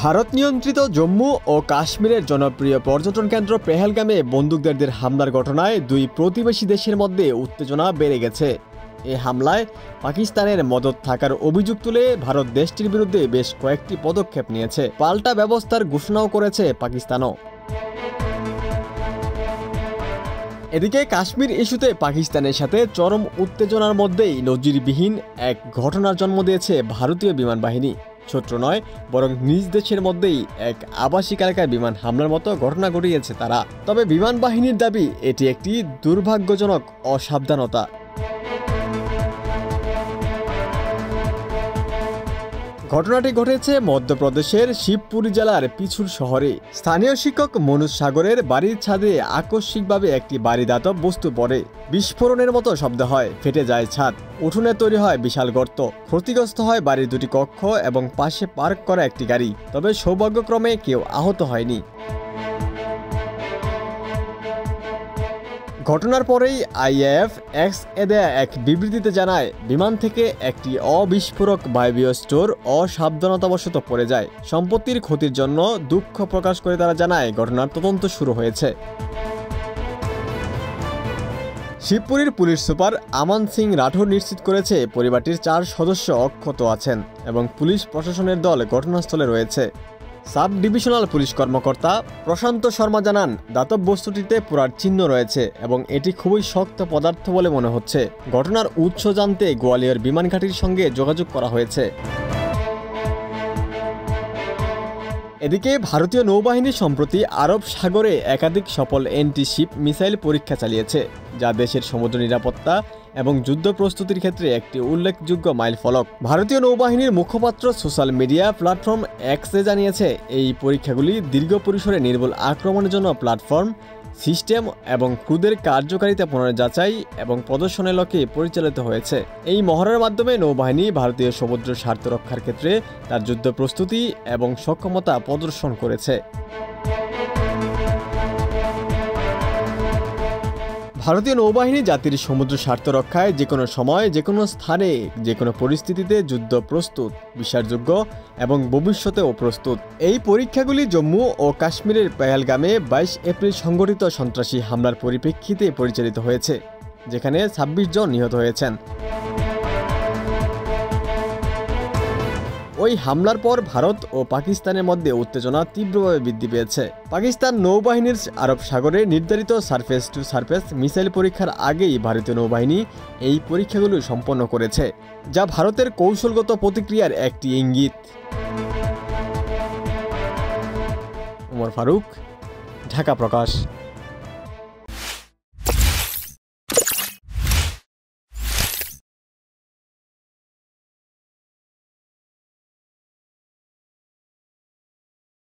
ভারত নিয়ন্ত্রিত জম্মু ও কাশ্মীরের জনপ্রিয় পর্যটন কেন্দ্র পেহেলগামে বন্দুকধারীদের হামলার ঘটনায় দুই প্রতিবেশী দেশের মধ্যে উত্তেজনা বেড়ে গেছে। এই হামলায় পাকিস্তানের মদদ থাকার অভিযোগ তুলে ভারত দেশটির বিরুদ্ধে বেশ কয়েকটি পদক্ষেপ নিয়েছে। পাল্টা ব্যবস্থার ঘোষণাও করেছে পাকিস্তানও। এদিকে কাশ্মীর ইস্যুতে পাকিস্তানের সাথে চরম উত্তেজনার মধ্যেই নজিরবিহীন এক ঘটনার জন্ম দিয়েছে ভারতীয় বিমান বাহিনী। ছোট্ট নয়, বরং নিজ দেশের মধ্যেই এক আবাসিক এলাকায় বিমান হামলার মতো ঘটনা ঘটিয়েছে তারা। তবে বিমান বাহিনীর দাবি এটি একটি দুর্ভাগ্যজনক অসাবধানতা। ঘটনাটি ঘটেছে মধ্যপ্রদেশের শিবপুরি জেলার পিছুর শহরে। স্থানীয় শিক্ষক মনোজ সাগরের বাড়ির ছাদে আকস্মিকভাবে একটি বাড়িদাতব বস্তু পড়ে। বিস্ফোরণের মতো শব্দ হয়, ফেটে যায় ছাদ, উঠোনে তৈরি হয় বিশাল গর্ত। ক্ষতিগ্রস্ত হয় বাড়ির দুটি কক্ষ এবং পাশে পার্ক করা একটি গাড়ি। তবে সৌভাগ্যক্রমে কেউ আহত হয়নি। ঘটনার পরেই IAF-X দেয়া এক বিবৃতিতে জানায়, বিমান থেকে একটি অবিস্ফোরক বায়বীয় স্টোর অসাবধানতাবশত পড়ে যায়। সম্পত্তির ক্ষতির জন্য দুঃখ প্রকাশ করে তারা জানায়, ঘটনার তদন্ত শুরু হয়েছে। শিবপুরীর পুলিশ সুপার আমান সিং রাঠোর নিশ্চিত করেছে, পরিবারটির 4 সদস্য অক্ষত আছেন এবং পুলিশ প্রশাসনের দল ঘটনাস্থলে রয়েছে। সাব ডিভিশনাল পুলিশ কর্মকর্তা প্রশান্ত শর্মা জানান, দাতব বস্তুটিতে পোড়ার চিহ্ন রয়েছে এবং এটি খুবই শক্ত পদার্থ বলে মনে হচ্ছে। ঘটনার উৎস জানতে গোয়ালিয়র বিমান ঘাঁটির সঙ্গে যোগাযোগ করা হয়েছে। এদিকে ভারতীয় নৌবাহিনী সম্প্রতি আরব সাগরে একাধিক সফল অ্যান্টি-শিপ মিসাইল পরীক্ষা চালিয়েছে, যা দেশের সমুদ্র নিরাপত্তা এবং যুদ্ধ প্রস্তুতির ক্ষেত্রে একটি উল্লেখযোগ্য মাইলফলক। ভারতীয় নৌবাহিনীর মুখপাত্র সোশ্যাল মিডিয়া প্ল্যাটফর্ম X-এ জানিয়েছে, এই পরীক্ষাগুলি দীর্ঘ পরিসরে নির্ভুল আক্রমণের জন্য প্ল্যাটফর্ম, সিস্টেম এবং ক্রুদের কার্যকারিতা পুনর্যাচাই এবং প্রদর্শনের লক্ষ্যে পরিচালিত হয়েছে। এই মহড়ার মাধ্যমে নৌবাহিনী ভারতীয় সমুদ্র স্বার্থ রক্ষার ক্ষেত্রে তার যুদ্ধ প্রস্তুতি এবং সক্ষমতা প্রদর্শন করেছে। ভারতীয় নৌবাহিনী জাতির সমুদ্র স্বার্থ রক্ষায় যে কোনো সময়, যে কোনো স্থানে, যে কোনো পরিস্থিতিতে যুদ্ধ প্রস্তুত, বিশ্বাসযোগ্য এবং ভবিষ্যতেও প্রস্তুত। এই পরীক্ষাগুলি জম্মু ও কাশ্মীরের পেহেলগামে 22 এপ্রিল সংঘটিত সন্ত্রাসী হামলার পরিপ্রেক্ষিতে পরিচালিত হয়েছে, যেখানে 26 জন নিহত হয়েছেন। ওই হামলার পর ভারত ও পাকিস্তানের মধ্যে উত্তেজনা তীব্রভাবে বৃদ্ধি পেয়েছে। পাকিস্তান নৌবাহিনীর আরব সাগরে নির্ধারিত সারফেস টু সারফেস মিসাইল পরীক্ষার আগেই ভারতীয় নৌবাহিনী এই পরীক্ষাগুলো সম্পন্ন করেছে, যা ভারতের কৌশলগত প্রতিক্রিয়ার একটি ইঙ্গিত। ওমর ফারুক, ঢাকা প্রকাশ।